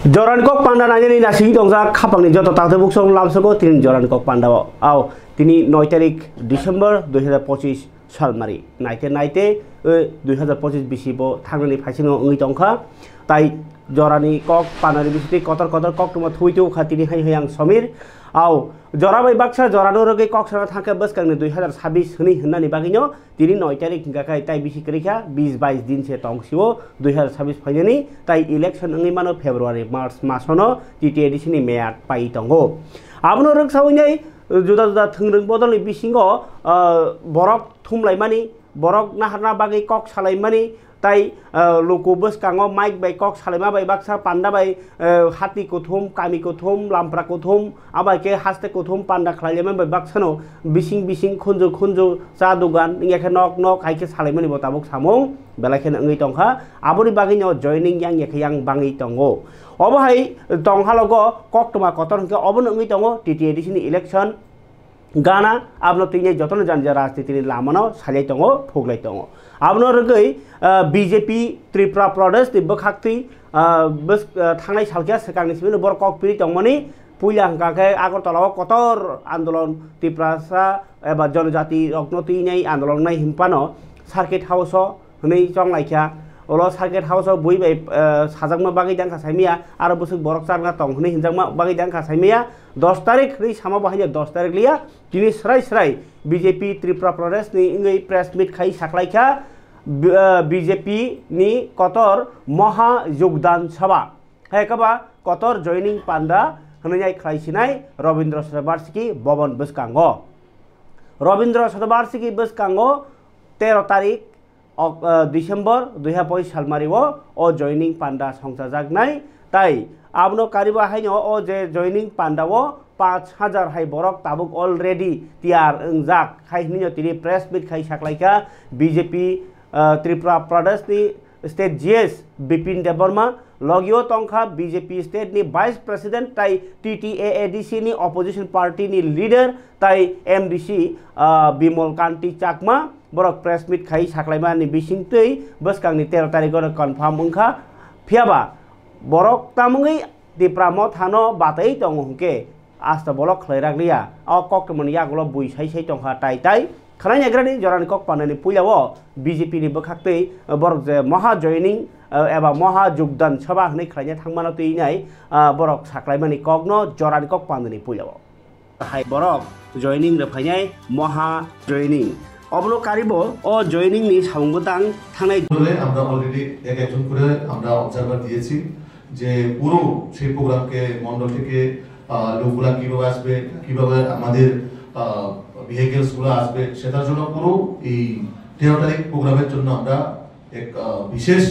Joran Kok Panda nanya ni nasi dongsa kapang ni joto tak tebuk song lam sego tin Joran Kok Panda au tini 9 tarik Desember 2025 साल मारी नाइटे नाइटे 2025 बिसिबो थांनानै फाइसिनो ओइ दंखा ताई जरानि कक पानारि बिसिति Qatar Qatar कक तुमा थुइतो खातिनि हाय हायां समीर आव जरा बाय बाक्सा जरानो रगै कक सरा थांके बसकांनि 2026 हनि हन्नानि बागिनो दिनि 9 तारिख हिंगाखाय ताई बिसि करिखा 20-22 दिन से तंसियो 2026 फाइनानि ताई इलेक्शन ओइ मानो फेब्रुवारि मार्च मासनो टिटि एडिसनि मेयाद पाइ दंगो आबनो रगसावैनै जुदा जुदा थंरों बदलनि बिसिंगो बरक थुमलायमानि बरक नाहारना बागै कक सालायमानि ताई लोको बसकांगो माइक बाय कक सालायमा बाय बाक्सा पान्डा बाय हाति कोथुम कामी कोथुम लामप्रा कोथुम आबाके हास्ते कोथुम पान्डा खलायमा बाय बाक्सानो बिसिं बिसिं खुंजो खुंजो चा दुगान इंयाखे नक नक हाइके सालायमानि बताबुक सामं बेलाखेन ओंगै तंखा आबोनि बागैनो जयनिं yang याखे yang बाङै तंगो अबहाय तंहालगो कक्टमा कतर हंके अबन ओंगै तंगो टिटि एडिसनि इलेक्शन गाना आबनो तिने जतन जानजा राजनीतिनि लामानो सालाय तंगो फोगलाय तंगो आबनो रगै बीजेपी त्रिपुरा प्रदेश बखाक्ति बस थांनाय सालखिया सकांनिसिम बर ककपिरि तंगमनि पुइला हंकाखे आगरतलाव कतर आन्दोलन त्रिपुरासा एबा जनजाति अग्नतिनै आन्दोलन नाय हिमपानो सार्किट हाउस हनै चंलायखा ओलो सार्किट हाउस बुइ बाय साजागमा बागै दांखा साइमिया आरो बुसुक बरक चारगा तंग हनै हिनजागमा बागै दांखा साइमिया 10 तारिख रै सामा बाहाय 10 तारिख लिया दिनै स्राय स्राय बीजेपी त्रिपुरा प्रदेश नि इंगै प्रेस मीट खाइ साखलायखा बीजेपी नि कतर महा योगदान सभा हेकबा कतर जयनिं पान्डा हनै खाइसिनाय रविन्द्र शतवार्षिकी भवन बसकांगो रविन्द्र शतवार्षिकी बसकांगो 13 तारिख डिसेम्बर 2025 साल मारिवो ओ जयनिं पान्डा संसा जागनाय ताई आबनो कारिबा हायनो ओ जे जयनिं पान्डावो 5000 हाय बरक ताबुक अलरेडी तियार ओंजाक खायनिनो तिनि प्रेस मीट खाइ साखलायखा बीजेपी त्रिपुरा प्रदेश नि स्टेट जीएस बिपिन देबबर्मा लगियो तंखा बीजेपी स्टेट नि वाइस प्रेसिडेंट ताई टीटीएडीसी नि अपोजिशन पार्टी नि लीडर ताई एमडीसी बिमल कांति चाकमा बरक प्रेस मीट खाइ साखलायमा नि बिसिंतै बसकांनि 13 तारिखनो कन्फार्म ओंखा फियाबा बरक तामुङै दिप्रामो थानो बातै दङ हंके आस्ता बलक खलायरागलिया अ कक्टमनि यागलो बुइसाइसाइ तंखा ताई ताई खानाय नेग्रानि जरानि कक पानानि पुइलावो बीजेपी नि बखाक्तै बरक जे महा जयनिं एबा महा योगदान सभा हनै खलायना थांमानो तैनाय बरक साखलायमानि ककनो जरानि कक पानानि पुइलावो हाय बरक जयनिं रफायनाय महा जयनिं অবলো কারিব ও জয়নিং নি সাংবদাং থানায় বলে আমরা অলরেডি একজন করে আমরা অবজারভার দিয়েছি যে পুরো সেই প্রোগ্রামকে মন্ডল থেকে লোকগুলা কিভাবে আসবে কিভাবে আমাদের ভেহিকলস গুলো আসবে সেটার জন্য পুরো এই 13 তারিখ প্রোগ্রামের জন্য আমরা এক বিশেষ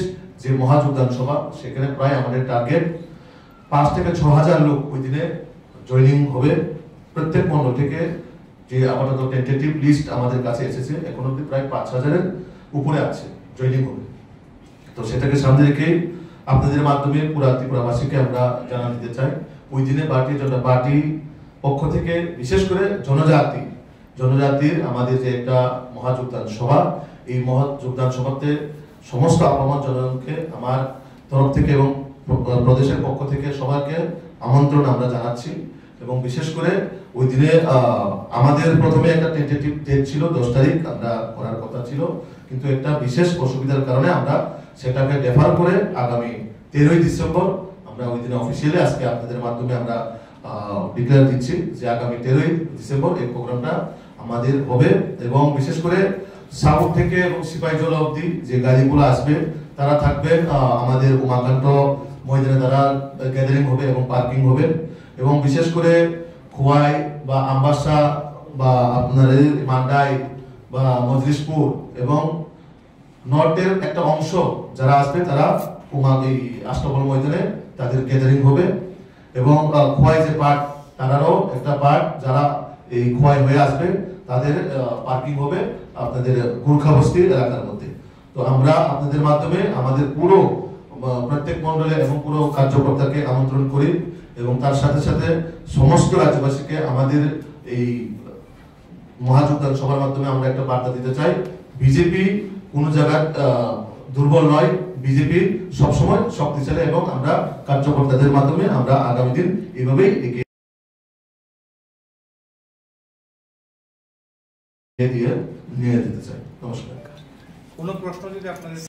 যে মহাযোগদান সভা সেখানে প্রায় আমাদের টার্গেট 5 থেকে 6000 লোক ওই দিনে জয়েনিং হবে প্রত্যেক মন্ডল থেকে যে আপাতত টেন্টেটিভ লিস্ট আমাদের কাছে এসেছে এখন অবধি প্রায় 5000 এর উপরে আছে জয়েনিং হবে তো সেটাকে সামনে রেখে আপনাদের মাধ্যমে পুরা ত্রিপুরাবাসীকে আমরা জানাতে দিতে চাই ওই দিনে পার্টি পক্ষ থেকে বিশেষ করে জনজাতির আমাদের যে একটা মহাযোগদান সভা এই মহাযোগদান সভাতে সমস্ত আপামর জনগণকে আমার তরফ থেকে এবং প্রদেশের পক্ষ থেকে সবাইকে আমন্ত্রণ আমরা জানাচ্ছি এবং বিশেষ করে ওই দিনে আমাদের প্রথমে একটা টেন্টেটিভ ডেট ছিল 10 তারিখ আমরা করার কথা ছিল কিন্তু একটা বিশেষ অসুবিধার কারণে আমরা সেটাকে ডেফার করে আগামী 13 ডিসেম্বর আমরা ওই দিনে অফিশিয়ালি আজকে আপনাদের মাধ্যমে আমরা ডিক্লেয়ার দিচ্ছি যে আগামী 13 ডিসেম্বর এই প্রোগ্রামটা আমাদের হবে এবং বিশেষ করে সাউথ থেকে এবং সিপাহীজলা অবধি যে গাড়িগুলো আসবে তারা থাকবে আমাদের উমাকান্ত ময়দানে তারা গ্যাদারিং হবে এবং পার্কিং হবে এবং বিশেষ করে খোয়াই বা আমবাসা বা আপনার মান্ডাই বা মজলিশপুর এবং নর্থের একটা অংশ যারা আসবে তারা এই আষ্টবল ময়দানে তাদের গ্যাদারিং হবে এবং খোয়াই যে পার্ট তারারও একটা পার্ট যারা এই খোয়াই হয়ে আসবে তাদের পার্কিং হবে আপনাদের গুরখাবস্তি এলাকার মধ্যে তো আমরা আপনাদের মাধ্যমে আমাদের পুরো প্রত্যেক মণ্ডলে এবং পুরো কার্যকর্তাকে আমন্ত্রণ করি এবং তার সাথে সাথে সমস্ত রাজ্যবাসীকে আমাদের এই মহাযোগদান সভার মাধ্যমে আমরা একটা বার্তা দিতে চাই বিজেপি কোনো জায়গায় দুর্বল নয় বিজেপি সবসময় শক্তিশালী এবং আমরা কার্যকর্তাদের মাধ্যমে আমরা আগামী দিন এইভাবেই এগিয়ে নিয়ে যেতে চাই। নমস্কার। কোনো প্রশ্ন যদি আপনাদের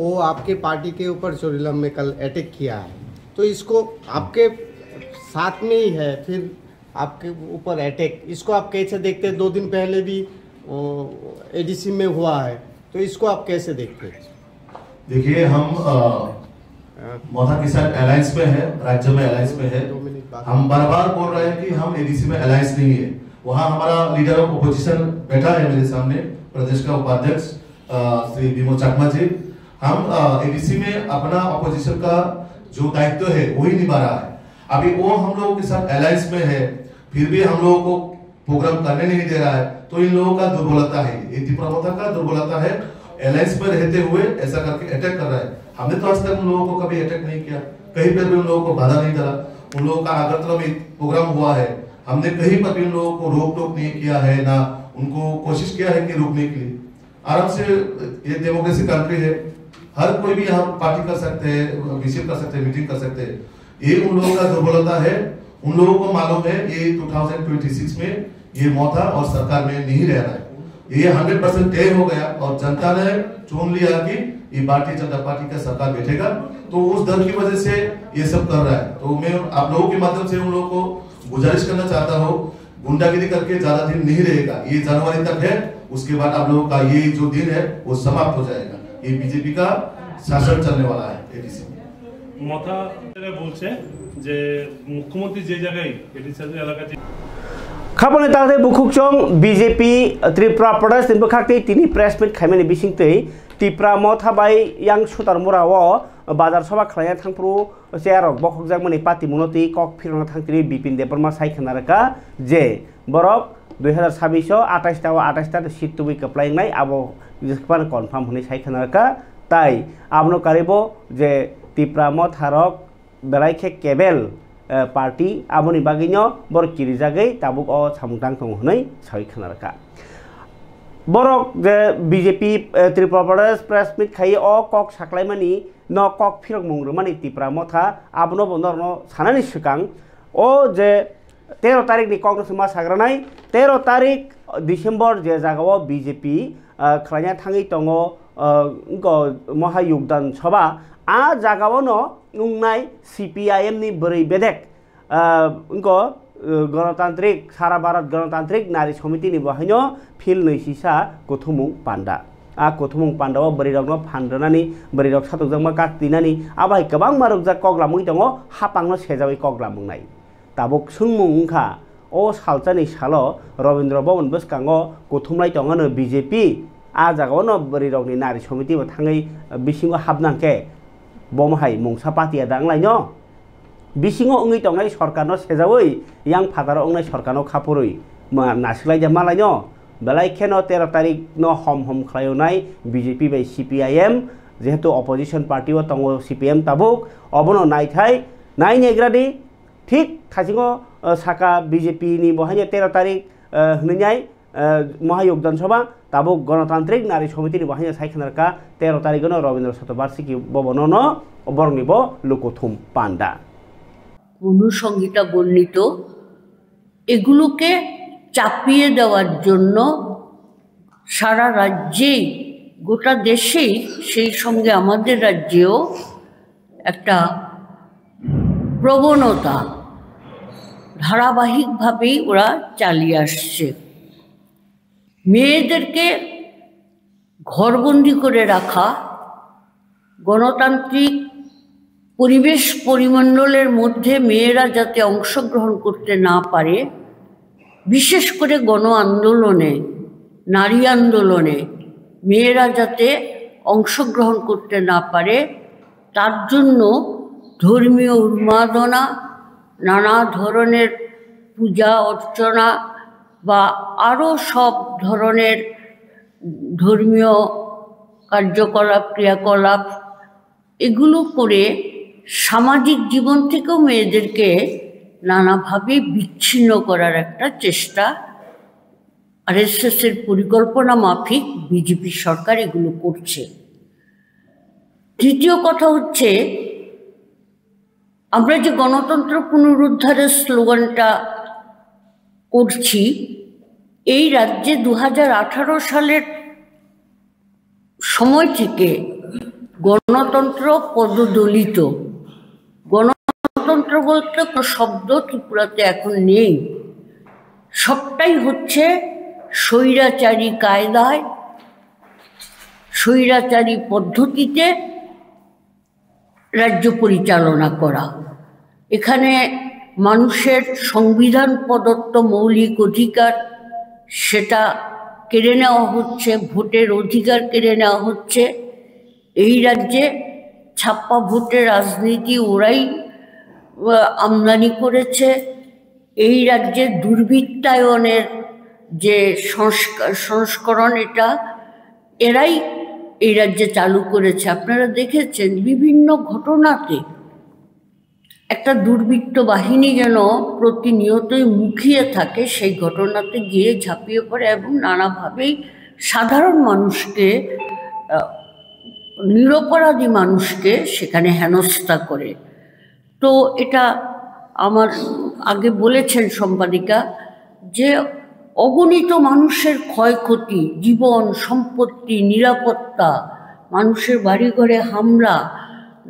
वो आपके पार्टी के ऊपर चोरीलम में कल अटैक किया है, तो इसको आपके साथ में ही है, फिर आपके ऊपर अटैक, इसको आप कैसे देखते हैं? 2 दिन पहले भी एडीसी में हुआ है, तो इसको आप कैसे देखते हैं? देखिए, हम मोथा के साथ अलायंस में है, राज्य में अलायंस में है। हम बार बार बोल रहे हैं कि हम एडीसी में अलायंस नहीं है। वहाँ हमारा लीडर ऑफ ओपोजिशन बैठा है मेरे सामने, प्रदेश का उपाध्यक्ष श्री विमोद चाकमा जी। हम एडीसी में अपना ऑपोजिशन का जो दायित्व है वही निभा रहा है। अभी वो हम लोगों के साथ अलायंस में है, फिर भी हम लोगों को प्रोग्राम करने नहीं दे रहा है, तो इन लोगों का दुर्बलता है, ये तीव्रता का दुर्बलता है। अलायंस में रहते हुए ऐसा करके अटैक कर रहा है। हमने तो आज तक उन लोगों को कभी अटैक नहीं किया, कहीं पर भी उन लोगों को बाधा नहीं डाला। उन लोगों का अगरतला में प्रोग्राम हुआ है, हमने कहीं पर भी उन लोगों को रोक टोक नहीं किया है, ना उनको कोशिश किया है कि रोकने के लिए। आराम से, ये डेमोक्रेसी कंट्री है, हर कोई भी यहाँ पार्टी कर सकते हैं, विजिट कर सकते हैं, मीटिंग कर सकते हैं। ये उन लोगों का दुर्बलता है। उन लोगों को मालूम है ये 2026 में ये मोथा और सरकार में नहीं रह रहा है। ये 100% तय हो गया और जनता ने चुन लिया कि ये भारतीय जनता पार्टी का सरकार बैठेगा, तो उस डर की वजह से ये सब कर रहा है। तो मैं आप लोगों के माध्यम से उन लोगों को गुजारिश करना चाहता हूँ, गुंडागिरी करके ज्यादा दिन नहीं रहेगा। ये जनवरी तक है, उसके बाद आप लोगों का ये जो दिन है वो समाप्त हो जाएगा। ये बीजेपी का शासन चलने वाला है एडीसी में। मोथा বলছে যে মুখ্যমন্ত্রী যে জায়গায় এডিসি এলাকাতে খাবনে তাতে বুখুকচং বিজেপি ত্রিপুরা প্রদেশ তিন বখাকতে তিনি প্রেস মিট খাইমানি বিসিংতৈ ত্রিপুরা মথাবাই ইয়াং সুতার মুরাও বাজার সভা খালাया थांफ्रु চেয়ারক বখকজাকমানি পাতি মুনতি কক ফিরনা थांतिरि बिपिन देबबर्मा सायखनारका जे बरक 2026 28 ता सीट तुबि कप्लायनाय आबो जिसपान कनफार्म होने सायखनारका ताई आबनो कारिबो जे ত্রিপুরা মথারক बेलायखे केबेल पार्टी आबोनि बागैनो बर किरिजागै ताबुक अ सामुंदां दं होनै सायखनारका बरक जे बीजेपी त्रिपुरा प्रदेश प्रेस मिट खाई अ कक साख्लायमानि न कक फिरक मुंग्रुमानि त्रिपुरा मथा आबनो बन्दरनो सानानि सिगां ओ जे 13 तारिखनि कांग्रेस मा साग्रानाय 13 तारिख डिसेम्बर जे जागाव बीजेपी खालायना थाङै दङ महायुगदान सभा आ जागावनो नुंनाय सीपीआईएम नि बोरै बेदेक गणतांत्रिक सारा भारत गणतांत्रिक नारी समिति नि बाहायनो फिल नैसिसा गथुमुं पान्डा आ गथुमुं पान्डाव बोरैरकनो फानदनानि बोरैरक सातकजोंमा काटिनानि आबाय गोबां मारुकजा कग्लामुं दङ हापांनो सेजाबै कग्लामुंनाय ताबुक सोंमुंखा ओ सालचानि सालो रवीन्द्र भवन बसकांगो गथुमनाय दङनो बीजेपी आ जागावनो बोरैरकनि नारी समिति थाङै बिसिङो हाबनांके बमहाय मुंसा पातिया दांलायनो बिसिङो ओङै दंनाय सरकारनो सेजावै यां फादार ओंनाय सरकारनो खापुरै नासिलाय जा मालायनो बेलायखेनो 13 तारिख नो हम खालायनाय बीजेपी बाय सीपीआईएम जेहेतु अपोजिशन पार्टी व तंगो सीपीएम ताबुक अबनो नायथाय नायनेग्रादि ठीक थासिङो साका बीजेपी नि बहायनो 13 तारिख हनैनाय महायुगदान सभा ताबुक गणतांत्रिक नारी समिति नि बहायनो सायखनारका 13 तारिखनो रवीन्द्र शतबार्षिकी भवननो बरनिब लुकुथुम पांडा অনুসংহিতা বর্ণিত এগুলোকে চাপিয়ে দেওয়ার জন্য সারা রাজ্যেই গোটা দেশেই সেই সঙ্গে আমাদের রাজ্যেও একটা প্রবণতা ধারাবাহিকভাবেই ওরা চালিয়ে আসছে। মেয়েদেরকে ঘরবন্দি করে রাখা, গণতান্ত্রিক পরিবেশ পরিমণ্ডলের মধ্যে মেয়েরা যাতে অংশগ্রহণ করতে না পারে, বিশেষ করে গণ আন্দোলনে, নারী আন্দোলনে মেয়েরা যাতে অংশগ্রহণ করতে না পারে, তার জন্য ধর্মীয় উন্মাদনা, নানা ধরনের পূজা অর্চনা বা আরও সব ধরনের ধর্মীয় কার্যকলাপ ক্রিয়াকলাপ এগুলো করে সামাজিক জীবন থেকেও মেয়েদেরকে নানাভাবে বিচ্ছিন্ন করার একটা চেষ্টা আরএসএস-এর পরিকল্পনা মাফিক বিজেপি সরকার এগুলো করছে। তৃতীয় কথা হচ্ছে, আমরা যে গণতন্ত্র পুনরুদ্ধারের স্লোগানটা করছি, এই রাজ্যে 2018 সালের সময় থেকে গণতন্ত্র পদদলিত। গণতন্ত্র বলতে কোনো শব্দ ত্রিপুরাতে এখন নেই, সবটাই হচ্ছে স্বৈরাচারী কায়দায়, স্বৈরাচারী পদ্ধতিতে রাজ্য পরিচালনা করা। এখানে মানুষের সংবিধান প্রদত্ত মৌলিক অধিকার সেটা কেড়ে নেওয়া হচ্ছে, ভোটের অধিকার কেড়ে নেওয়া হচ্ছে। এই রাজ্যে ছাপ্পা ভোটের রাজনীতি ওরাই আমদানি করেছে। এই রাজ্যে দুর্বৃত্তায়নের যে সংস্করণ এটা এরাই এই রাজ্যে চালু করেছে। আপনারা দেখেছেন বিভিন্ন ঘটনাতে একটা দুর্বৃত্ত বাহিনী যেন প্রতিনিয়তই মুখিয়ে থাকে, সেই ঘটনাতে গিয়ে ঝাঁপিয়ে পড়ে এবং নানাভাবেই সাধারণ মানুষকে, নিরপরাধী মানুষকে সেখানে হেনস্থা করে। তো এটা আমার আগে বলেছেন সম্পাদিকা যে অগণিত মানুষের ক্ষয়ক্ষতি, জীবন সম্পত্তি, নিরাপত্তা, মানুষের বাড়িঘরে হামলা,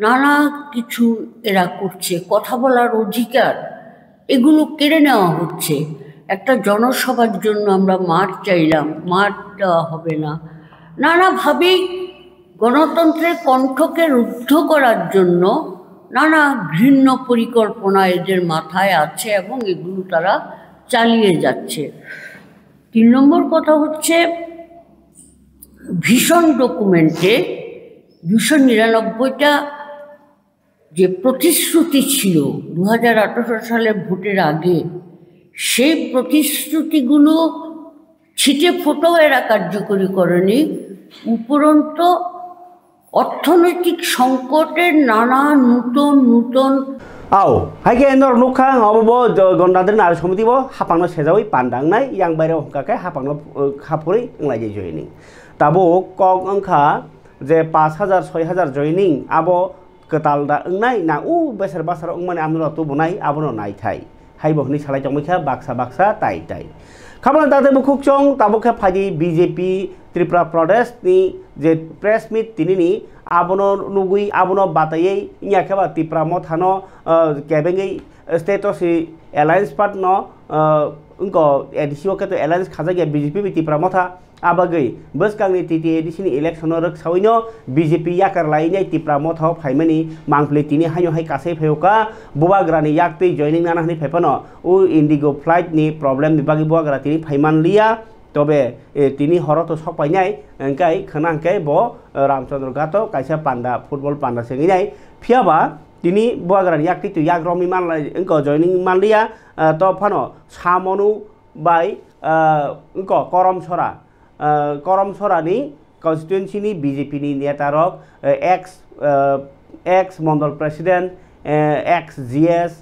নানা কিছু এরা করছে। কথা বলার অধিকার এগুলো কেড়ে নেওয়া হচ্ছে। একটা জনসভার জন্য আমরা মাঠ চাইলাম, মাঠ দেওয়া হবে না। নানাভাবেই গণতন্ত্রের কণ্ঠকে রুদ্ধ করার জন্য নানা ঘৃণ্য পরিকল্পনা এদের মাথায় আছে এবং এগুলো তারা চালিয়ে যাচ্ছে। 3 নম্বর কথা হচ্ছে, ভীষণ ডকুমেন্টে 299টা যে প্রতিশ্রুতি ছিল 2018 সালের ভোটের আগে, সেই প্রতিশ্রুতিগুলো ছিটে ফোটাও এরা কার্যকরী করেনি। উপরন্ত অর্থনৈতিক সংকটের নানা নূতন আও হাইকে নর নুখা অবব গন্ডাদের নার সমিতি বো হাপাংনো সেজাওই পান্ডাংনাই ইয়াং বাইরে হকাকে হাপাংনো খাপুরি লাইজে জয়নিং তাবো কক अंखा যে 5000 6000 জয়নিং আবো কতালদা নাই না উ বেসার বাসার মানে আমরা তো বনাই আবনো নাই থাই হাই বহনি সালাই জমৈখা বাক্সা তাই খাবার তাতে মুখুক চং তাবুকে ফাইদি বিজেপি ত্রিপুরা প্রদেশ ni যে প্রেস মিট তিনিনি abono nugui abono batayei inyakeba tipra mothano kebengei status alliance part no unko edisio keto alliance khajage BJP tipra motha abagei beskangni TT edisini election rok sawino BJP yakar laine tipra motha phaimani mangpli tini hayo hai kase pheoka bubagrani yakti joining nana hani phepano u indigo flight ni problem ni bagi bubagra tini phaiman liya তবে তিনি হরত সপাইনাই এঙ্কাই খনাঙ্কাই ব রামচন্দ্র গাতো কাইসা পান্ডা football পান্ডা সেঙ্গিনাই ফিয়াবা তিনি বুয়াগ্রানি ইয়াকটি তু ইয়াক রমি মানলাই এঙ্ক joining মানলিয়া তো ফানো সামনু বাই এঙ্ক করম সরানি কনস্টিটুয়েন্সিনি বিজেপিনি নেতারক ex Mandal president ex GS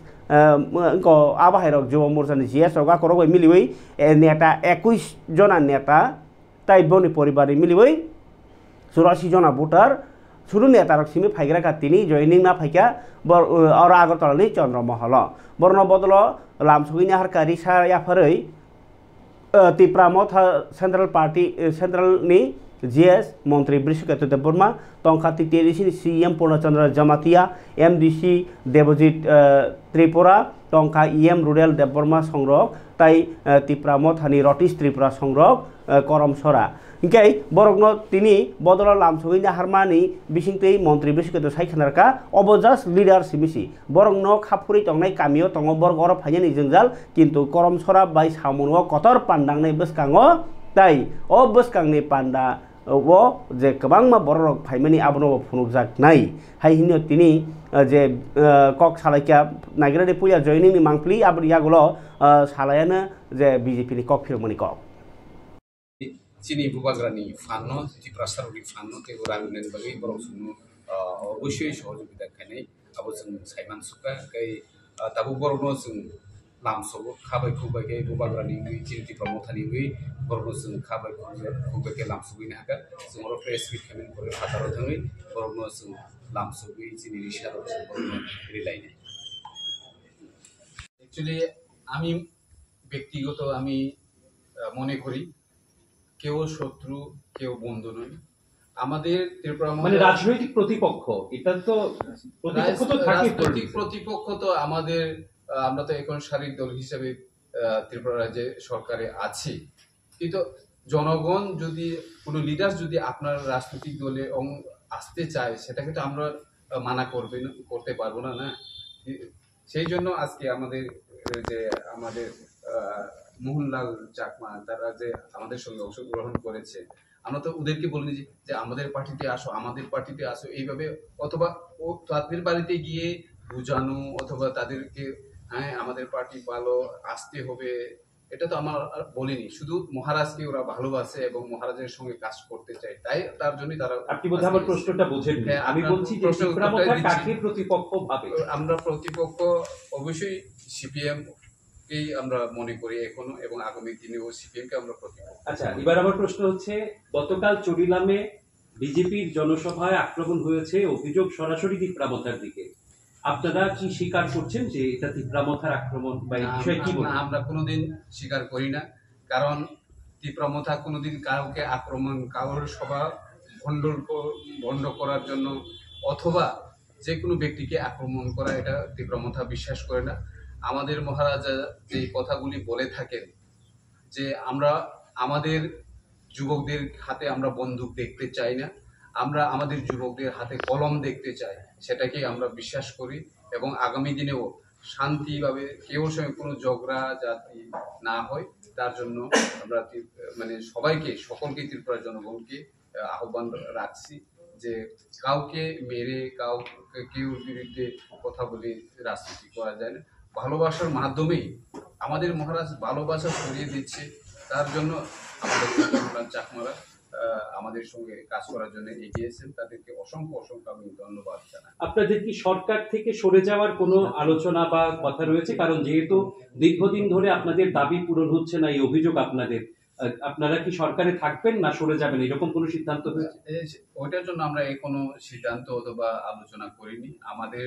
को आबाहायरक जुव मोर्चानि जिएस रगा करगै मिलिवै नेता 21 जना नेता ताइ बनि परिबारनि मिलिवै 84 जना भोटार सुरु नेतारक सिमि फाइग्राका तिनि जयनिं ना फाइका और आगरतलानि चन्द्रमहल बरन बदल लामसुगिनि हारकारि सायाफारै त्रिपुरा मथा सेन्ट्रल पार्टी सेन्ट्रलनि जिएस मंत्री बृषकेतु देबबर्मा तंखा टीटीसी सीएम पूर्णचंद्र जमातिया एमडीसी देवजित त्रिपुरा तंखा ईएम रुरेल देबबर्मा संग्रह ताई त्रिपुरा मथानी रटिस त्रिपुरा संग्रह करम सरा इनके बरगनो तिनी बदल लामसुगिनि हारमानि बिसिंतै मंत्री बृषकेतु साइखनारका अबजास लीडर सिमिसि बरगनो खापुरि तंनाय कामियो तंग बरगर फाइनानि जंजाल किन्तु करम सरा बाय सामनो कतर पान्डांनाय बसकांगो ताई अ बसकांनि पान्डा वो जे गोबां बररक फाइमानि आबनो फुनुकजाक नाय हाय हिनो तिनि जे कक सालायका नागिरदे पुया जयनिंनि मांगफ्लि आबो यागुलो सालायानो जे बीजेपी नि कक फिरमनि कक चिनी बुबाग्रानि फानो त्रिपुरा सरकारनि फानो के राननेन बगै बरसुनु अवश्य सहयोगिता खानै आबो जों साइमान सुका कै ताबो बरनो जों लामसबो खाबाय खुबायके बुबाग्रानि चिनि टिप्रामथानि बरनो जों खाबाय खुबायके लामसबैनो हागोन जों अर प्रेस मिट खालामनो करे फाताराव थाङै बरनो जों लामसबै चिनि रिसाराव जों बरनो रिलायनाय एक्चुअली আমি ব্যক্তিগত আমি মনে করি কেউ শত্রু কেউ বন্ধু নয় আমাদের ত্রিপুরা মানে রাজনৈতিক প্রতিপক্ষ এটা তো প্রতিপক্ষ তো থাকে প্রতিপক্ষ তো আমাদের আমরা তো এখন শারীরিক দল হিসেবে ত্রিপুরা রাজ্যে সরকারে আছি কিন্তু জনগণ যদি কোনো লিডার যদি আপনার রাজনৈতিক দলে আসতে চায় সেটাকে তো আমরা মানা করতে পারবো না না সেই জন্য আজকে আমাদের যে আমাদের মোহনলাল চাকমা তারা যে আমাদের সঙ্গে অংশগ্রহণ করেছে আমরা তো ওদেরকে বলিনি যে আমাদের পার্টিতে আসো এইভাবে অথবা ও তাদের বাড়িতে গিয়ে বুঝানো অথবা তাদেরকে হ্যাঁ আমাদের পার্টি ভালো আসতে হবে এটা তো আমরা বলিনি শুধু মহারাজকে ওরা ভালোবাসে এবং মহারাজের সঙ্গে কাজ করতে চায় তাই তার জন্য তারা আপনি বোধহয় আমার প্রশ্নটা বোঝেন আমি বলছি যে ত্রিপুরামথা কাকে প্রতিপক্ষ ভাবে আমরা প্রতিপক্ষ অবশ্যই সিপিএম কেই আমরা মনে করি এখনো এবং আগামী দিনেও সিপিএম কে আমরা প্রতিপক্ষ আচ্ছা এবার আমার প্রশ্ন হচ্ছে গতকাল চরিলামে বিজেপির জনসভায় আক্রমণ হয়েছে অভিযোগ সরাসরি ত্রিপুরামথার দিকে আপনারা কি স্বীকার করছেন যে এটা ত্রিপুরামথার আক্রমণ বা এই বিষয়ে কি বলবেন আমরা কোনোদিন স্বীকার করি না কারণ ত্রিপুরামথা কোনোদিন কাউকে আক্রমণ কারোর সভা ভণ্ড করার জন্য অথবা যে কোনো ব্যক্তিকে আক্রমণ করা এটা ত্রিপুরামথা বিশ্বাস করে না আমাদের মহারাজা যে কথাগুলি বলে থাকেন যে আমরা আমাদের যুবকদের হাতে আমরা বন্দুক দেখতে চাই না আমরা আমাদের যুবকদের হাতে কলম দেখতে চাই সেটাকেই আমরা বিশ্বাস করি এবং আগামী দিনেও শান্তিভাবে কেউ সঙ্গে কোনো ঝগড়া জাতি না হয় তার জন্য আমরা মানে সকলকে ত্রিপুরার জনগণকে আহ্বান রাখছি যে কাউকে মেরে কেউ বিরুদ্ধে কথা বলে রাজনীতি করা যায় না ভালোবাসার মাধ্যমেই আমাদের মহারাজ ভালোবাসা ছড়িয়ে দিচ্ছে তার জন্য আমাদের চাকমারা আমাদের সঙ্গে কাজ করার জন্য এগিয়েছেন তাদেরকে অসংখ্য আমি ধন্যবাদ জানাই আপনাদের কি সরকার থেকে সরে যাওয়ার কোনো আলোচনা বা কথা রয়েছে কারণ যেহেতু দীর্ঘদিন ধরে আপনাদের দাবি পূরণ হচ্ছে না এই অভিযোগ আপনারা কি সরকারে থাকবেন না সরে যাবেন এরকম কোনো সিদ্ধান্ত হয়েছে ওইটার জন্য আমরা কোনো সিদ্ধান্ত অথবা আলোচনা করিনি আমাদের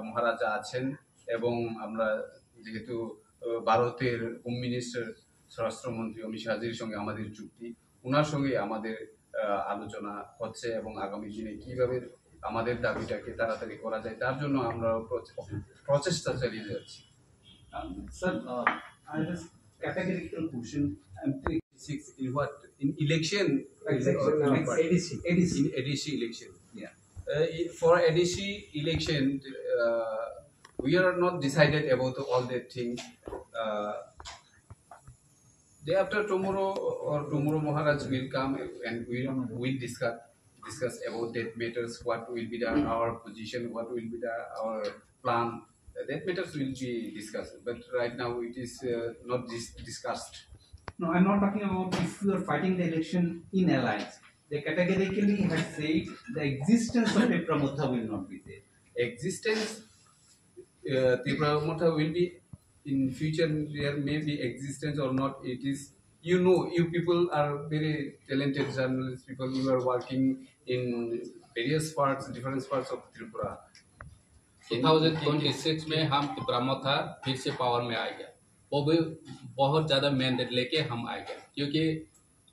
মহারাজা আছেন এবং আমরা যেহেতু ভারতের হোম মিনিস্টার স্বরাষ্ট্রমন্ত্রী অমিত শাহজির সঙ্গে আমাদের চুক্তি ওনার সঙ্গে আমাদের আলোচনা হচ্ছে এবং আগামী দিনে কিভাবে আমাদের দাবিটাকে তাড়াতাড়ি করা যায় তার জন্য আমরা প্রচেষ্টা চালিয়ে যাচ্ছি sir I just categorical question. In what? In election? ADC. In ADC election. Yeah. For ADC election, we are not decided about all that thing. Day after tomorrow Maharaj will come and we will discuss about that matters. What will be our position? What will be our plan? That matters will be discussed. But right now it is not discussed. No, I'm not talking about if you are fighting the election in alliance. They categorically have said the existence of Tirupramotha will not be there. Existence, Tirupramotha will be in future. There may be existence or not. It is you people are very talented journalists. People you are working in different parts of Tripura. 2026 में हम त्रिपुरामथा फिर से power में आएगा वो भी बहुत ज़्यादा मैंडेट लेके हम आएंगे क्योंकि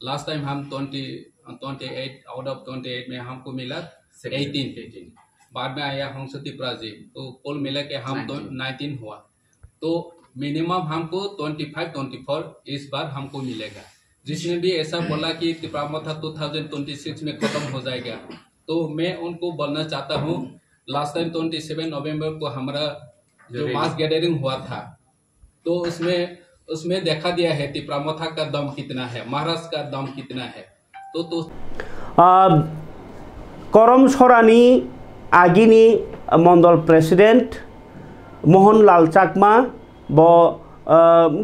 लास्ट टाइम हम 28 आउट ऑफ 28 में हमको मिला 18 बाद में आया हंसो त्रिपुरा जी तो कुल मिला के हम 19 हुआ तो मिनिमम हमको 25-24 इस बार हमको मिलेगा जिसने भी ऐसा बोला कि त्रिपुरामथा 2026 में खत्म हो जाएगा तो मैं उनको बोलना चाहता हूँ लास्ट टाइम 27 नवंबर को हमारा जो मास गैदरिंग हुआ था तो उसमें देखा दिया है त्रिपुरामथा का दम कितना है महाराष्ट्र का दम कितना है तो करमसरानी आगिनी मंडल प्रेसिडेंट मोहनलाल चाकमा ब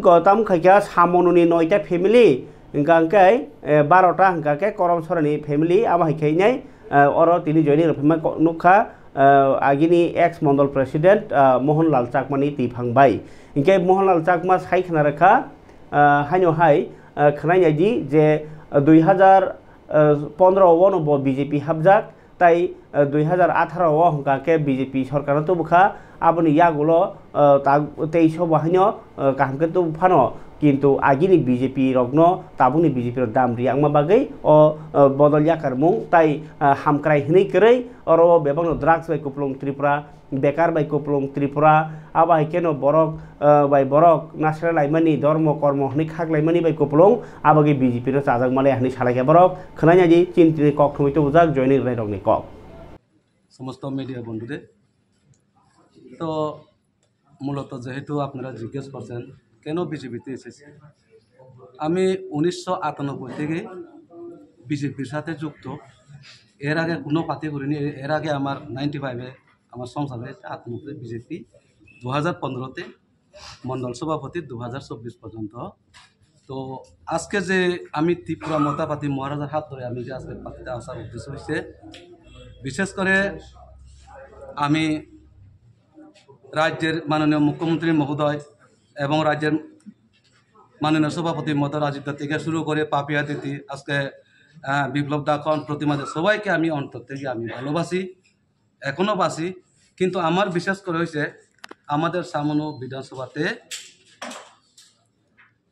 गौतम खैया सामनुनी 9टा फेमिली हिंगांके 12टा हिंगांके करमसरानी फेमिली आमा हिखाइनाय और तिनि जयनि रफिमा नुखा আগিनि एक्स मंडल प्रेसिडेंट मोहनलाल चाकमानि तीफांबाय इनके मोहनलाल चाकमा सायखना रेखा हाइनो हाय खोनायनायदि जे 2015 नो बीजेपी हाबजाक ताई 2018 हंका के बीजेपी सरकार तो बुखा आबनि यागुलो 23 बाहायनो काहमके तो फानो किन्तु आगिनि बीजेपी रग्नो ताबुनि बीजेपी दाम रियांगमा बागै ओ बदल याकारमुं ताई हामक्राय हनै करै और बेबांनो ड्राग्स बाय कुपलुं त्रिपुरा बेकार बाय कुपलुं त्रिपुरा आबा केनो बरक बाय बरक नासरा लाइमानि धर्म कर्म हनै खागलाइमानि बाय कुपलुं आबागे बीजेपी रो चाजाक माले हनै सालायके बरक खोनायाजि चिन्ति कक थमितो बुजाक जयनि राय रगनि कक समस्त मीडिया बंधुদের তো মূলত যেহেতু আপনারা জিজ্ঞেস করছেন কেন বিজেপিতে এসেছি আমি 1998 থেকে বিজেপির সাথে যুক্ত এর আগে কোনো পার্টি করিনি এর আগে আমার 95 আমার সংসার হয়েছে আত্মহত্যা বিজেপি 2015 তে মন্ডল সভাপতি 2024 পর্যন্ত তো আজকে যে আমি ত্রিপুরা মতা পার্টি মহারাজার হাত ধরে আমি যে আজকে পার্টিতে আসার উদ্দেশ্য হয়েছে বিশেষ করে আমি রাজ্যের মাননীয় মুখ্যমন্ত্রী মহোদয় এবং রাজ্যের মাননীয় সভাপতি মমতা রাজীব থেকে শুরু করে পাপিয়া দিদি আজকে বিপ্লব দাখন প্রতিমা সবাইকে আমি অন্তর থেকে আমি ভালোবাসি এখনও বাসি কিন্তু আমার বিশেষ করে হয়েছে আমাদের সামনো বিধানসভাতে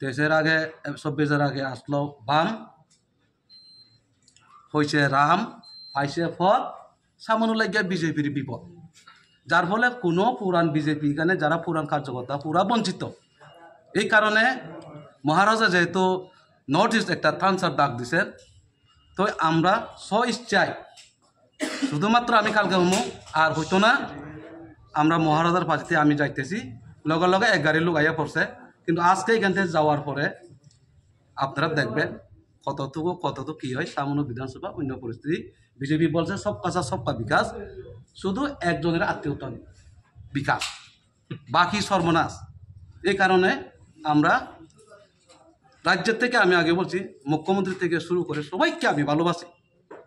23 আগে 24 আগে আসলো বাম হয়েছে রাম পাইছে ফল সামনো লাগিয়ে বিজেপির বিপদ যার ফলে কোনো পুরান বিজেপি এখানে যারা পুরান কার্যকর্তা পুরা বঞ্চিত এই কারণে মহারাজা যেহেতু নর্থ ইস্ট একটা থানসার ডাক দিছেন তো আমরা স্বইচ্ছায় শুধুমাত্র আমি কালকে হমু আর হইতো না আমরা মহারাজার পাশে আমি যাইতেছি লগে লগে 11 লোক আইয়া পড়ছে কিন্তু আজকে এখান থেকে যাওয়ার পরে আপনারা দেখবেন কতটুকু কি হয় সামনে বিধানসভা অন্য পরিস্থিতি বিজেপি বলছে সব কাজা সবকা বিকাশ শুধু একজনের আত্মীয়তা বিকাশ বাকি সর্বনাশ এই কারণে আমরা রাজ্যের থেকে আমি আগে বলছি মুখ্যমন্ত্রী থেকে শুরু করে সবাইকে আমি ভালোবাসি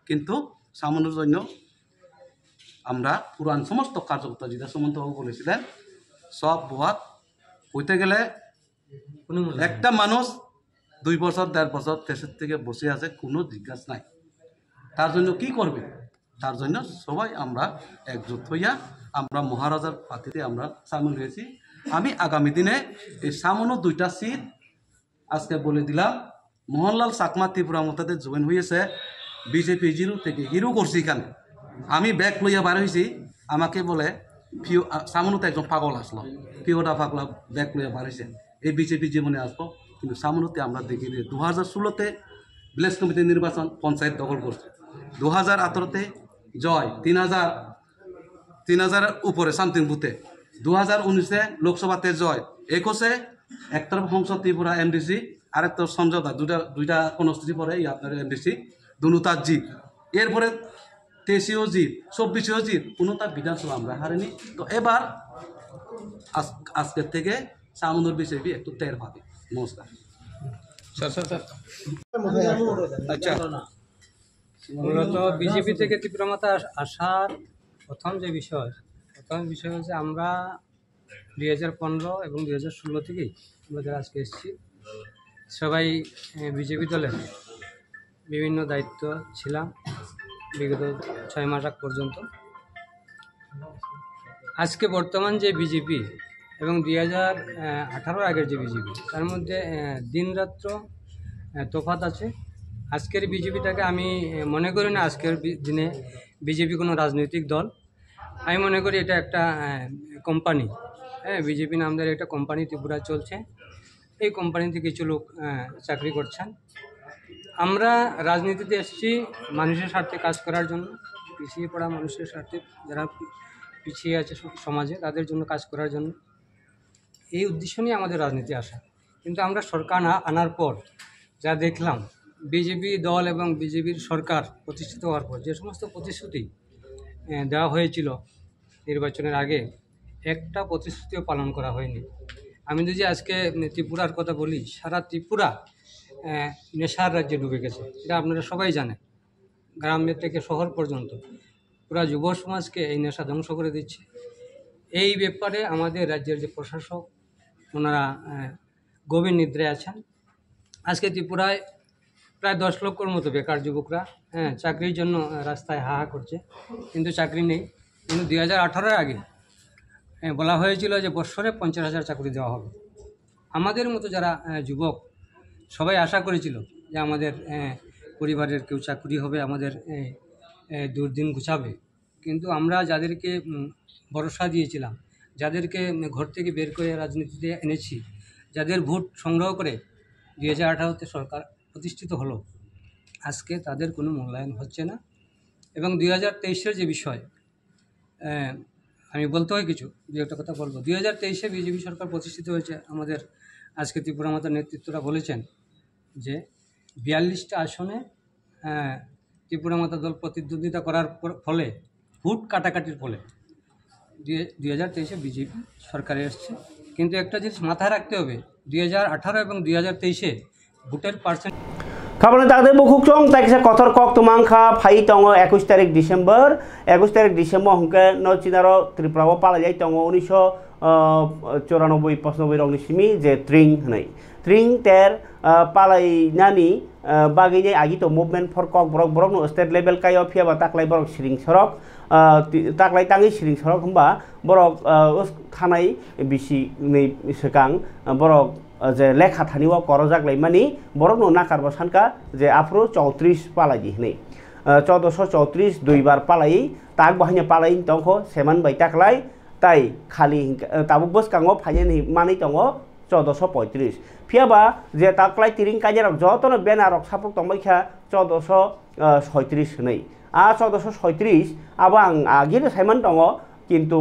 কিন্তু সামান্যর জন্য আমরা পুরান সমস্ত কার্যকর্তা যেটা সুমন্তবাবু বলেছিলেন সব বহাত হইতে গেলে একটা মানুষ 2 বছর 1.5 বছর দেশের থেকে বসে আছে কোনো জিজ্ঞাসা নাই তার জন্য কি করবে তার জন্য সবাই আমরা একজোট হইয়া আমরা মহারাজার পার্টিতে আমরা সামিল হয়েছি আমি আগামী দিনে এই সামান্য 2টা সিট আজকে বলে দিলাম মোহনলাল চাকমা ত্রিপুরা মতাতে জয়েন হয়েছে বিজেপি জিরো থেকে হিরো করছি এখানে আমি ব্যাগ লইয়া বার হয়েছি আমাকে বলে ফিউ সামনুতে একজন পাগল আসলো ফিউটা পাগলা ব্যাগ লইয়া বার হয়েছে এই বিজেপি জীবনে আসবো কিন্তু সামনুতে আমরা দেখি 2016-তে ভিলেজ কমিটি নির্বাচন পঞ্চায়েত দখল করছে 2018-তে জয় 3000 উপরে সামথিং বুথে 2019-এ লোকসভাতে জয় 21-এ একতরফ সংসদ ত্রিপুরা এমডিসি আরেক তরফ সমঝোতা দুইটা কনস্টিটি পরে আপনার এমডিসি দুটার জিপ এরপরে 23-এও জিপ 24-এও জিপ কোনোটা বিধানসভা আমরা হারিনি তো এবার আজকের থেকে সামনের বিজেপি একটু টের পাবে নমস্কার আচ্ছা মূলত বিজেপি থেকে ত্রিপুরা মাতা আসার প্রথম বিষয় হচ্ছে আমরা 2015 এবং 2016 থেকেই আমাদের আজকে এসেছি সবাই বিজেপি দলের বিভিন্ন দায়িত্ব ছিলাম বিগত 6 মাস আগ পর্যন্ত আজকে বর্তমান যে বিজেপি এবং 2018 আগের যে বিজেপি তার মধ্যে দিনরাত্র তফাৎ আছে আজকের বিজেপিটাকে আমি মনে করি না আজকের দিনে বিজেপি কোনো রাজনৈতিক দল আমি মনে করি এটা একটা কোম্পানি বিজেপি নামদার একটা কোম্পানি ত্রিপুরা চলছে এই কোম্পানিতে কিছু লোক চাকরি করছেন আমরা রাজনীতিতে এসেছি মানুষের স্বার্থে কাজ করার জন্য পিছিয়ে পড়া মানুষের স্বার্থে যারা পিছিয়ে আছে সমাজে তাদের জন্য কাজ করার জন্য এই উদ্দেশ্য নিয়ে আমাদের রাজনীতি আসা কিন্তু আমরা সরকার আনার পর যা দেখলাম বিজেপি দল এবং বিজেপির সরকার প্রতিষ্ঠিত হওয়ার পর যে সমস্ত প্রতিশ্রুতি দেওয়া হয়েছিল নির্বাচনের আগে একটা প্রতিশ্রুতিও পালন করা হয়নি আমি যদি আজকে ত্রিপুরার কথা বলি সারা ত্রিপুরা নেশার রাজ্যে ডুবে গেছে এটা আপনারা সবাই জানেন গ্রামের থেকে শহর পর্যন্ত পুরা যুব সমাজকে এই নেশা ধ্বংস করে দিচ্ছে। এই ব্যাপারে আমাদের রাজ্যের যে প্রশাসক ওনারা গভীর নিদ্রায় আছেন। আজকে ত্রিপুরায় প্রায় 10 লক্ষর মতো বেকার যুবকরা চাকরির জন্য রাস্তায় হাহা করছে, কিন্তু চাকরি নেই। কিন্তু 2018-এর আগে বলা হয়েছিল যে বৎসরে 50,000 চাকরি দেওয়া হবে। আমাদের মতো যারা যুবক সবাই আশা করেছিল যে আমাদের পরিবারের কেউ চাকরি হবে, আমাদের দুর্দিন ঘুচাবে। কিন্তু আমরা যাদেরকে ভরসা দিয়েছিলাম, যাদেরকে ঘর থেকে বের করে রাজনীতিতে এনেছি, যাদের ভোট সংগ্রহ করে 2018-তে সরকার প্রতিষ্ঠিত হলো, আজকে তাদের কোনো মূল্যায়ন হচ্ছে না। এবং 2023-এর যে বিষয়, আমি বলতে হয় কিছু, দু একটা কথা বলবো। 2023-এ বিজেপি সরকার প্রতিষ্ঠিত হয়েছে। আমাদের আজকে ত্রিপুরা মাতার নেতৃত্বরা বলেছেন যে 42টা আসনে ত্রিপুরা মাতা দল প্রতিদ্বন্দ্বিতা করার ফলে, ভোট কাটাকাটির ফলে 2023-এ বিজেপি সরকারে এসছে। কিন্তু একটা জিনিস মাথায় রাখতে হবে, 2018 এবং 2023-এ ভোটের পার্সেন্ট খাবার তাদের বুকুক চং তাইসা কথর কক তুমাংখা ফাই তং 21 তারিখ ডিসেম্বর হংকে নচিনার ত্রিপুরা পালা যাই তং 1994-95 রংনি সিমি যে ত্রিং হনাই ত্রিং তের পালাই নানি বাগিনে আগি তো movement for Kokborok Borok নো স্টেট লেভেল কাयो फियाबा ताकलाय ब्रक सिरिं सरक ताकलाय ताङि सिरिं सरक होमबा ब्रक थानाय बिसि नै सेकां ब्रक जे लेखा थानिवा करजागलाय मानि बरक नो नाकारबा सानका जे आफ्रो 34 पालायि हनै 1434 दुइबार पालायि ताक बाहायनो पालायि तंखो सेमान बाय ताकलाय ताई खालि ताबुक बसकाङो फायनि मानि दङ 1435 फियाबा जे ताकलाय तिरिं काजेरक जतनो बेनारक सापक तंबायखा 1436 नै आ 1436 आबा आं आगिनो सायमान दङ কিন্তু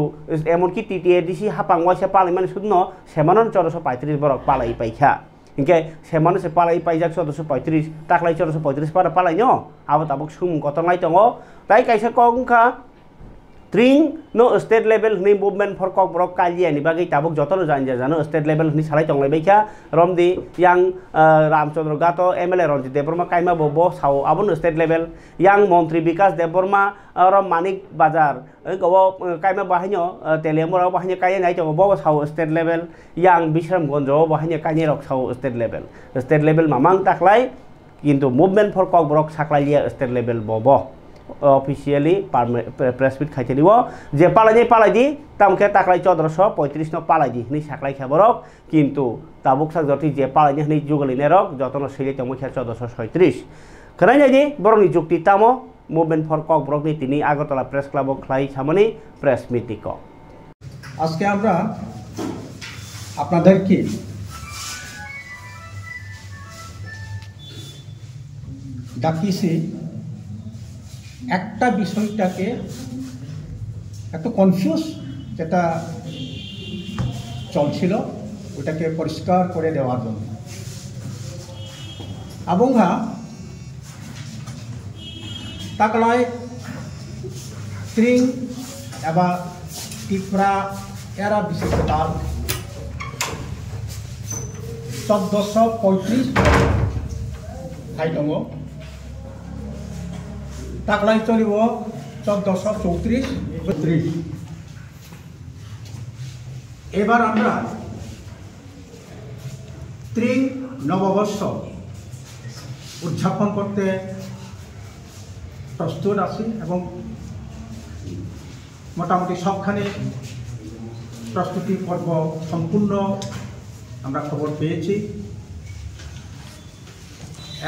এমনকি টিটিএডিসি হাপাংওয়াসে পালাই মানে শুধু সেমানন 1435 বরক পালাই পাইখা ইনকে সেমানো সে পালাই পাইজাক 1435 তাকলাই 1435 পারা পালাই ন আবা তাবক সুম কতলাই দङ তাই কাইসা কংখা ত্রিং নো স্টেট লেভেল হনি মুভমেন্ট ফর কক ব্রক কালিয়ানি বাগै তাবক যতনো জানো স্টেট লেভেল হনি সালাই দंलाय बैखा रमदि यां रामचंद्र गातो एमएलए रंजित देबबर्मा काइमा बो साव आबन स्टेट लेभेल यां मंत्री विकास देबबर्मा र मानिक बाजार गव काइमा बाहायनो तेलेमराव बाहायनो काय नाय दङ बो साव स्टेट लेभेल यां बिश्रामगंज बाहायनो कायनि रक साव स्टेट लेभेल मामां ताकलाय किन्तु मुभमेंट फर কক ब्रक साकलाय स्टेट लेभेल बो ऑफिशियली प्रेस मीट खाइतेलिव जे पालायदि तामखे ताकलाय 1435 न पालायदि हनि साकलाय खबरक किन्तु ताबुक सागजति जे पालायनि हनि जुगलिने रक जतन सैले तमखे 1436 खनायदि बरनि जुक्ति तामो मुभमेंट फर কক ब्रक नि तिनि আগরতলা प्रेस क्लब खाइ सामने प्रेस मीटिंग আজকে আমরা আপনাদেরকে ডাকিছি একটা বিষয়টাকে এত কনফিউজ যেটা চলছিল ওটাকে পরিষ্কার করে দেওয়ার জন্য আবংহা তাকলায় ত্রিং এবা ত্রিপুরা এরা বিশেষতাল 1435 ঠাই দङ তাকলাই চলিব 1434 এবার আমরা ত্রিং নববর্ষ উদযাপন করতে প্রস্তুত আছি এবং মোটামুটি সবখানে প্রস্তুতি পর্ব সম্পূর্ণ আমরা খবর পেয়েছি।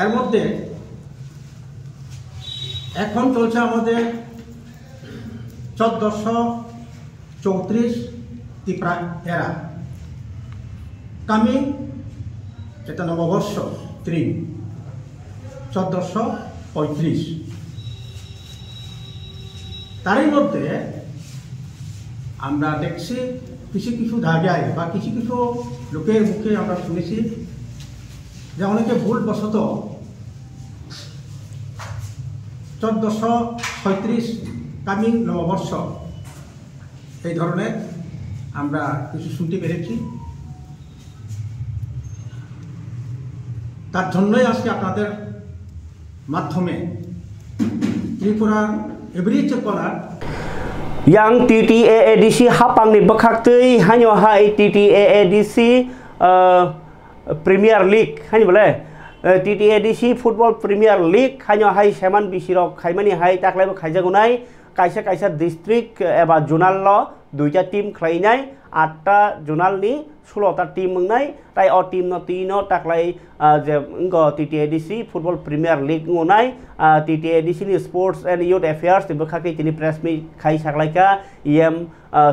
এর মধ্যে এখন চলছে আমাদের 1434 ত্রিপুরা এরা কামিং এটা নববর্ষ ত্রিং 1435 তারই মধ্যে আমরা দেখছি কিছু জায়গায় বা কিছু লোকের মুখে আমরা শুনেছি যে অনেকে ভুলবশত 1436 কামিং নববর্ষ এই ধরনের আমরা কিছু শুনতে পেরেছি। তার জন্যই আজকে আপনাদের মাধ্যমে ত্রিপুরার every chapara yang TTAADC hapang ni bakhaktui hanyo hai TTAADC Premier League hanyo boleh TTAADC Football Premier League hanyo hai seman bisirok khaimani hai taklai khaijagunai kaisa kaisa district eba zonal lo duita team khlainai 8টা zonal ni 16টা team mengnai tai o team no tino taklai je ngo TTAADC Football Premier League ngonai TTAADC ni Sports and Youth Affairs ni bakhaki tini press meet khai saklaika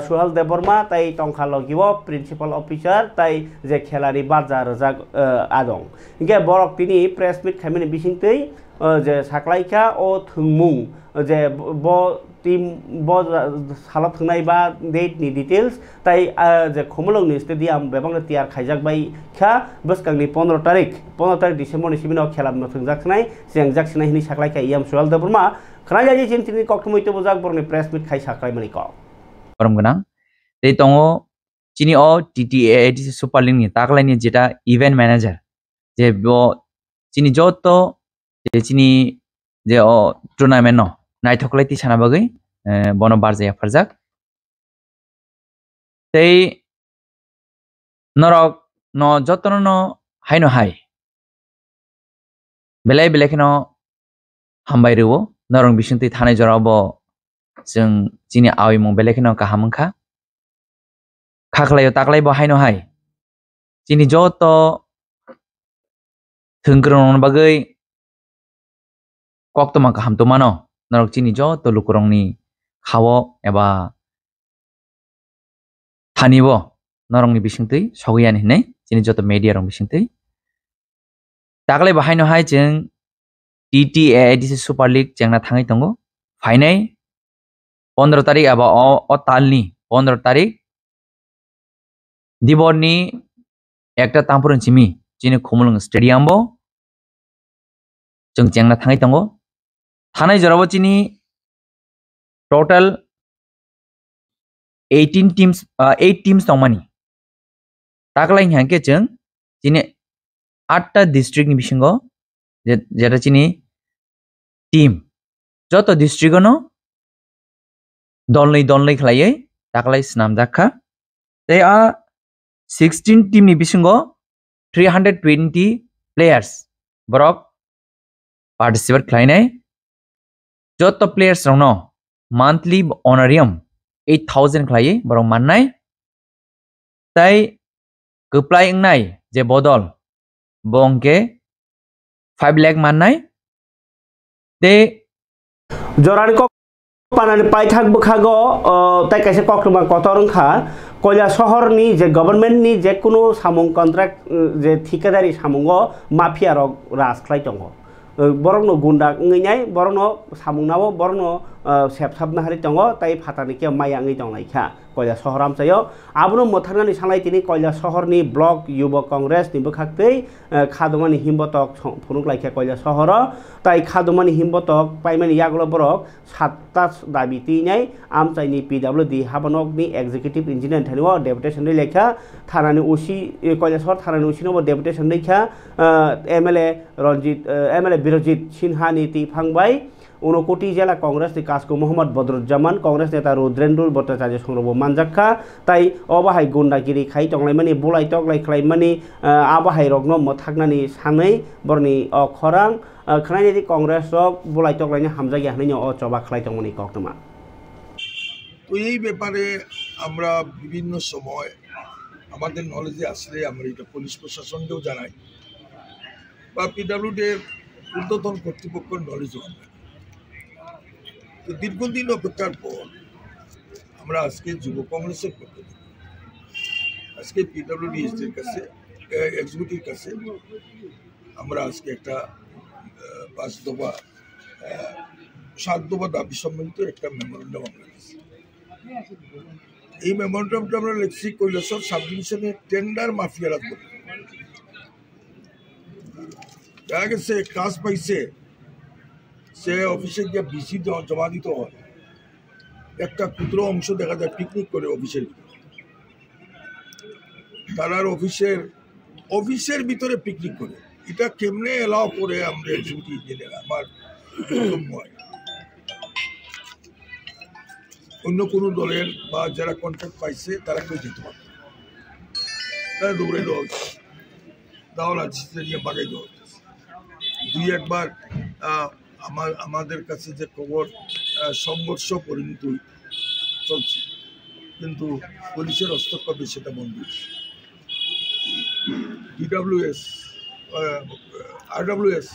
Suhal Deborma tai tongkha logibo principal officer tai je khelari barja rajak adong inge borok tini press meet khaimani bisingtei je saklaika o thungmung je bo team bo salap thungnai ba date ni details tai je khomolong ni stadium bebang tiar khaijak bai kha baskangni 15 tarik December ni sibino khelam no thungjak snai jengjak snai ni saklaika Suhal Deborma khana jaji chin tini koktumoito bojak borni press meet khai saklai mani ko Orang genang, jadi tongo cini o TTAADC Super League ni taklai ni jeta event manager, je bo cini joto, je cini je o tournament no, naik thoklai ti sana bagai, bono barja ya farjak. Tei norok no joto no hai, belai kino hambai rewo, norong bising ti thane jorabo. जों जिनि आवी मं बेलेखनो काहामखा खाखलायो ताकलाय बहायनो हाय जिनि जतो थंग्रन बागै कक्तमा काहामतो मानो नरक जिनि जतो लुकुरंनि खावो एबा थानिबो नरंनि बिसिंतै सगैयानि नै जिनि जतो मीडिया रं बिसिंतै ताकलाय बहायनो हाय जों TTAADC सुपार लीग जेंना थाङै दंगो फाइनाय 15 तारिख अब o talni 15 तारिख दिबरनि एकटा तामपुरन चिमी जिनि खोमलंग स्टेडियाम बो जों जेंना थाङै दंगो थानाय जराबो जिनि टोटल 8 teams दंमानि ताकलाय हांके जों जिनि 8टा डिस्ट्रिक्ट नि बिसिंगो जेटा जिनि टीम जतो डिस्ट्रिक्ट नो donlai khlaiयै taklai snamjakha they are 16 team ni bisingo 320 players borok participate khlainai joto players rongno monthly honorarium 8000 khlaiयै borok mannai tai koplai ngnai je bodol bongke 5 lakh mannai they jorani panani paithak bukhago tai kaisa kokruma kotorongkha koila shahor ni je government ni je kuno samung contract je thikadari samungo mafia rok ras khlai tongo borokno gunda ngai borokno samungnao borokno sepsabna hari tongo tai phatani ke maya ngai tongnai kha koila shohoram chayo abno mothangani sanglai tini koila shahor ni block yuba congress ni bukhaktei khadumani himbotok phunuk laikha koila shahor tai khadumani himbotok paimani yaglo borok 7ta dabi tinai amchaini PWD habanok ni executive engineer thaniwa deputation ni lekha thanani usi koila shahor thanani usi no deputation lekha MLA Birojit Sinha ni ti phangbai Unokoti jela Congress ni Kasko Muhammad Badruzzaman Congress neta Rudrendul Bhattacharya Songrobo manjakha tai obahai gundagiri khai tonglaimani bulai toklai khlaimani abahai rokno mothaknani sanai borni khorang khnai Congress rok bulai toklaini hamjagi hanini o choba khlai tongmani koktoma তো এই ব্যাপারে আমরা বিভিন্ন সময় আমাদের নলেজে আসলে আমরা এটা পুলিশ প্রশাসনকেও জানাই বা পিডব্লিউডি এর ঊর্ধ্বতন কর্তৃপক্ষের নলেজও আমরা তো দীর্ঘদিন অপেক্ষার পর আমরা আজকে যুব কংগ্রেসের পক্ষ থেকে আজকে পিডব্লিউডি এর কাছে এক্সিকিউটিভ কাছে আমরা আজকে একটা 5 দফা 7 দফা দাবি সম্বলিত একটা মেমোরেন্ডাম আমরা লিখছি এই মেমোরেন্ডামটা আমরা লিখছি কৈলাসর সাব ডিভিশনের টেন্ডার মাফিয়ারা করে দেখা গেছে কাজ পাইছে সে অফিসে গিয়ে বিসি জমা দিতে হয় একটা ক্ষুদ্র অংশ দেখা যায় পিকনিক করে অফিসের তারার অফিসের ভিতরে পিকনিক করে এটা কেমনে এলাও করে আমরা এক্সিকিউটিভ ইঞ্জিনিয়ার আমার অন্য কোনো দলের বা যারা কন্ট্রাক্ট পাইছে তারা কেউ যেতে পারবে না, তারা দৌড়ে দেওয়া হচ্ছে, দাওলা নিয়ে বাগাই দেওয়া হচ্ছে। দুই একবার আমাদের কাছে যে খবর সংঘর্ষ পরিণত চলছে, কিন্তু পুলিশের হস্তক্ষেপে সেটা বন্ধ হচ্ছে। DWS RWS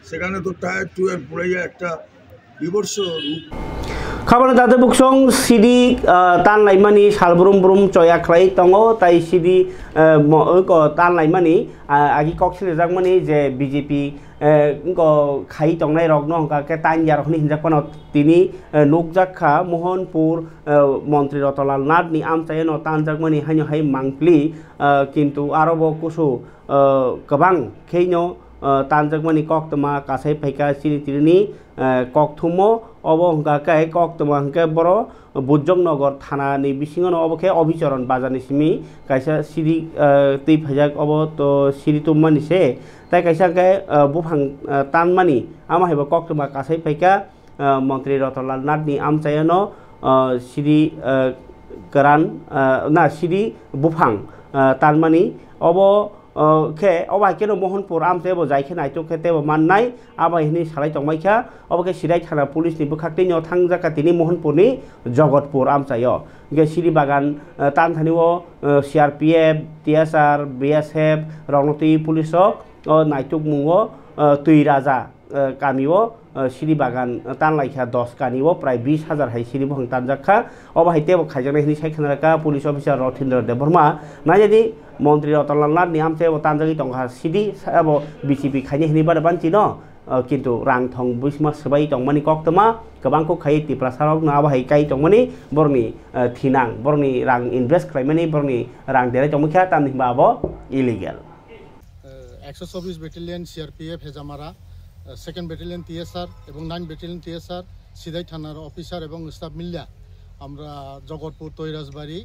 সেখানে তো টায়ার টুয়ার পুরাইয়া একটা বিবর্ষ রূপ। খাবার দাদা বুকসং সিডি তান লাইমানি সালব্রুম ব্রুম চয়া খ্লাই দङ তাই সিডি তান লাইমানি আগি কক্সিले जागमानि जे BJP खाई दंनाय रगनो हंकाके तान यारखनि हिनजाफानाव तिनि नुकजाखा मोहनपुर मन्त्री रतनलाल नाथनि आमचायनो तान जागमानि हायनो हाय मांप्लि किन्तु आरोबो कुसु गोबां खैनो तानजागमानि कक्तमा कासाय फाइका सिरितिरिनि कक्थुमो अब हंकाके कक्तमा हंके बर बुजंगनगर थानानि बिसिङावनो अबखे अभिचरण बाजारनि सिमि कायसा सिरि तै फाइजाक अब तो सिरि तुममानिसे ताइ कायसाके बुफां तानमानि आमाहायबो कक्तमा कासाय फाइका मन्त्री रतनलाल नाथनि आमचायनो सिरि गोरान ना सिरि बुफां तानमानि अब के अबाय केनो मोहनपुर आमसेबो जायखे नायतो खेतेबो माननाय आबायनि सालाय तंमायखा अबके सिराय थाना पुलिसनि बखाक्तिनो थांजाका तिनि मोहनपुरनि जगतपुर आमसायो गे सिरि बागान तानथानिओ CRPF TSR BSF रंगनति पुलिसक नायतुक मुङो तुइ राजा गामिओ सिरि बागान तानलायखा 10 गानिओ प्राय 20,000 हाय सिरि बहं तानजाखा अबायतेबो खायजानायनि सायखनारका पुलिस अफिसार रथिन्द्र देबबर्मा नायदि मन्त्री रतनलाल नाथनि आमसेबो तानजागि दंहा सिरि साबो BJP खायनि हिनि बादा बानचि न किन्तु रां थं बुसमा सबाय दंमानि कक्तमा गोबांखौ खाय तिप्रासारक ना बाहाय काय दंमानि बरनि थिनां बरनि रां इनभेस्ट खालामनानै बरनि रां देराय दंमखा तामनि बाबो illegal 124 battalion CRPF Hezamara second battalion TSR এবং 9 ব্যাটালিয়ন TSR সিদাই থানার অফিসার এবং স্টাফ মিল্লা আমরা জগতপুর তৈরাজবাড়ি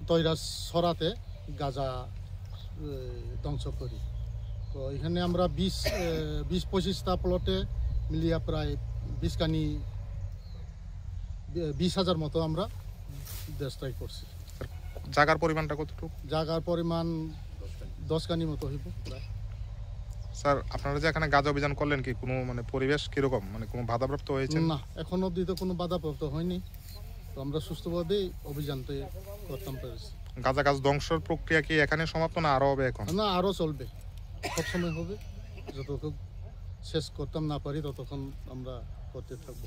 তৈরাজ সরাতে গাজা ধ্বংস করি। তো এখানে আমরা 20-25টা প্লটে মিলিয়ে প্রায় 20,000 মতো আমরা ডিস্ট্রয় করছি। জায়গার পরিমাণটা কতটুকু? জায়গার পরিমাণ 10 কানি মতো হইব প্রায়। স্যার আপনারা যে এখানে গাজা অভিযান করলেন কি কোনো মানে পরিবেশ কিরকম মানে কোনো বাধাপ্রাপ্ত হয়েছে? না, এখন অবধি তো কোনো বাধাপ্রাপ্ত হয়নি। তো আমরা সুস্থভাবে অভিযানটা করতে পেরেছি। গাজা গাছ ধ্বংসের প্রক্রিয়া কি এখানে সমাপ্ত না আরো হবে এখন? না, আরো চলবে, সব সময় হবে, যতক্ষণ শেষ করতাম না পারি ততক্ষণ আমরা করতে থাকবো।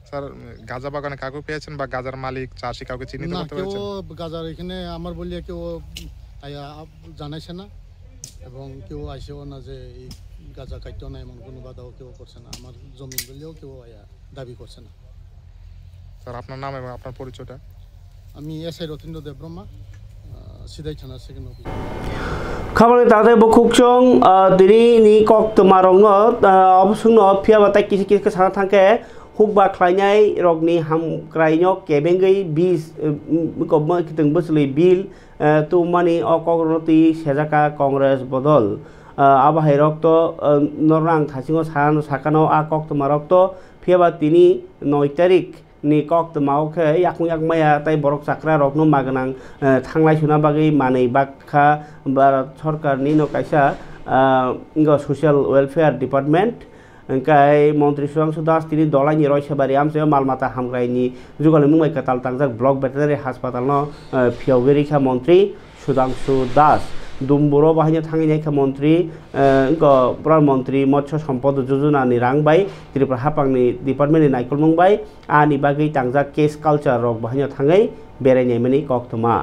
স্যার গাজা বাগানে কাউকে পেয়েছেন বা গাজার মালিক চাষি কাউকে চিহ্নিত করতে পেরেছেন? কেউ গাজার এখানে আমার বলিয়া কেউ জানাইছে না এবং কেউ আইসেও না যে এই গাজা কাটতেও না এমন কোনো বাধাও কেউ করছে না। আমার জমি বললেও কেউ দাবি করছে না। স্যার আপনার নাম এবং আপনার পরিচয়টা? আমি SI রথীন্দ্র দেববর্মা, সিদাই থানা সেকেন্ড অফিসার। খাবার তাতে বকুকচং দিনি নি কক্তমা রং অবসং ফিয়াবাতাই কিসি কিসি সানা থাকে হুকবা খ্লাইনাय रगनि हामग्रायनो केबेंगै 20 गबमा कितंग बसलै बिल तुमानि अकगरति सेजाका कांग्रेस बदल आबाहाय रक्त नरां थासिङो सान साकानो आ कक्तमा रक्त फियाबा तिनि 9 तारिख नि कक्तमावखे याकुं याकमाया ताइ बरक साक्रा रगनो मागनां थांलाय सुना बागै मानै बाखा भारत सरकारनि न कायसा सोशल वेलफेयार डिपार्टमेंट ओंखाय मन्त्री सुधांशु दास तिनि दलाइनि रयसाबारि आमसे मालमाता हामग्रायनि जुगालि मुंबाइका तालतांजाक ब्लक भेटेनारि हासपातालनो फियावगिरिखा मन्त्री सुधांशु दास दुम्बुरो बाहायनो थांनायखा मन्त्री प्रधान मन्त्री मत्स्य सम्पद योजनानि रांबाय त्रिपुरा हापांनि डिपार्टमेन्टनि नायकल मुंबाय आनि बागै तांजाक केस कालचार रक बाहायनो थाङै बेरायनायमानि कक्तमा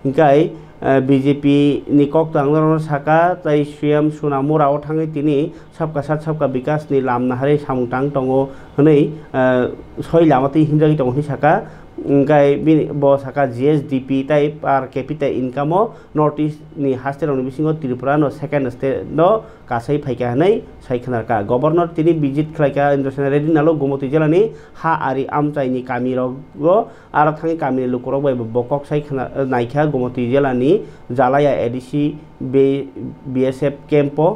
ओंखाय BJP नि कक्तांगरनो साका ताइ सीएम सुनामुराव थाङै तिनि सबका साथ सबका विकास नि लामनाहारि सामुंतां दङो हनै सय लामाति हिनजागि दङनि साका ओंखाय ब साका GSDP ताइ पार केपिटा इनकामो नर्थ ईस्ट नि हास्टेरनि बिसिङो त्रिपुरा नो सेकेन्ड स्टेट नो कासै फाइका हनै सायखनारका गभर्नर तिनि विजिट खलायका इन्द्रसेन रेड्डी नालो गुमति जिल्लानि हा आरि आमचाइनि कामिरगो आरो थाङै कामिनि लुकरग बाय बकक सायखना नायखा गुमति जिल्लानि जालाया ADC BSF केम्पो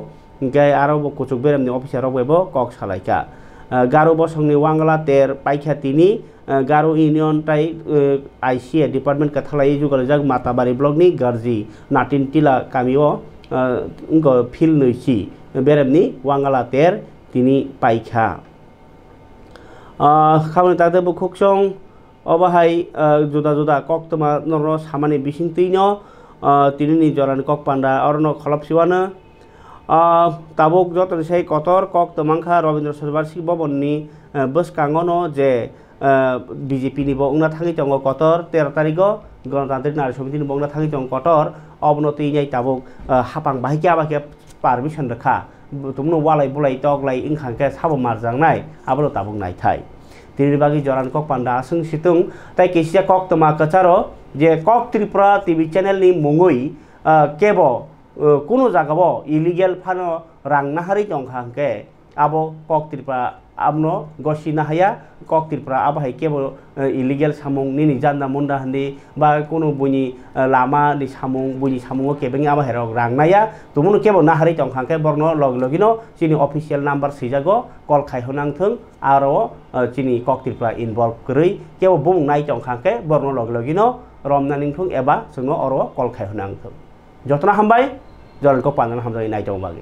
ओंखाय आरो कुचुक बेरामनि अफिसाराव बायबो कक सालायका Garo bosongni wangala ter paikha tini Garo Union tai ICA Department kathalai jugalajak Matabari block ni Garji Natin Tila kamio ngo phil noisi beremni wangala ter tini paikha khamani tade bu khoksong obahai juda juda koktoma noro samani bising tino tini ni joran kok panda orno kholopsiwana tabuk joton sei kotor kok tomangkha Robindra Sarobarsik Bobonni boskangono je BJP ni bo ungna thangi tongo kotor 13 tariko Ganotantrik Nari Samiti ni bo ungna thangi tongo kotor obnoti nyai tabuk hapang bahikya bahikya permission rakha tumno walai bulai toklai ingkhangke sabo marjangnai abolo tabuk nai thai tini bagi joran kok panda asung situng tai kisia kok toma kacharo je kok Tripura TV channel ni mungui kebo kuno jagabo illegal phano rang nahari tongkhangke abo kok Tripura abno gosina haya kok Tripura abahai kebo illegal samung nini janda munda handi ba kuno buni lama ni samung buni samungo kebeng abahai rok rang naya tumuno kebo nahari tongkhangke borno logino chini official number sijago call khaihonang thung aro chini kok Tripura involve krui kebo bung nai tongkhangke borno logino romna ningthung eba sungo oro call khaihonang thung jotna hambai joran ko pandan hamjai nai tong bagi